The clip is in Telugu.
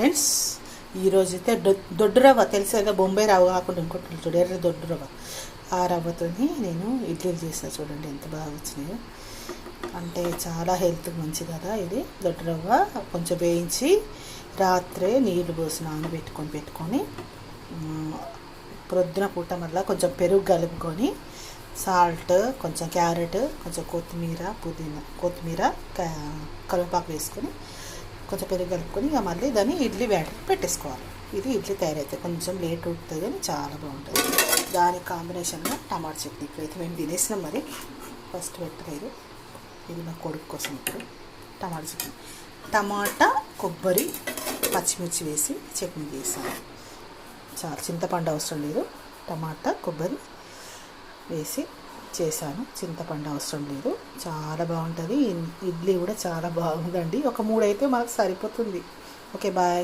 ఫ్రెండ్స్, ఈరోజు అయితే దొడ్డు రవ్వ తెలుసు కదా, బొంబాయి రవ్వ కాకుండా ఇంకోటి చూడు, ఎర్ర దొడ్డు రవ్వ. ఆ రవ్వతోని నేను ఇడ్లీలు చేస్తాను. చూడండి ఎంత బాగా వచ్చినాయో. అంటే చాలా హెల్త్కి మంచి కదా ఇది. దొడ్డు రవ్వ కొంచెం వేయించి రాత్రే నీళ్లు పోసి పెట్టుకొని ప్రొద్దున పూట మళ్ళీ కొంచెం పెరుగు కలుపుకొని సాల్ట్, కొంచెం క్యారెట్, కొంచెం కొత్తిమీర కరివేపాకు వేసుకొని కొంచెం పెరుగు కలుపుకొని ఇక మళ్ళీ దాన్ని ఇడ్లీ బ్యాటర్ పెట్టేసుకోవాలి. ఇది ఇడ్లీ తయారైతే కొంచెం లేట్ ఉంటుంది కానీ చాలా బాగుంటుంది. దానికి కాంబినేషన్గా టమాటా చట్నీ. ఇప్పుడైతే మేము తినేసినాం, మరి ఫస్ట్ పెట్టలేదు. ఇది మా కొడుకు కోసం. ఇప్పుడు టమాటా చట్నీ, టమాటా, కొబ్బరి, పచ్చిమిర్చి వేసి చట్నీ చేస్తాను. చాలా చింతపండు అవసరం లేదు. టమాటా, కొబ్బరి వేసి చేశాను. చింతపండు అవసరం లేదు. చాలా బాగుంటుంది. ఇడ్లీ కూడా చాలా బాగుందండి. ఒక 3 అయితే మనకు సరిపోతుంది. Okay, bye.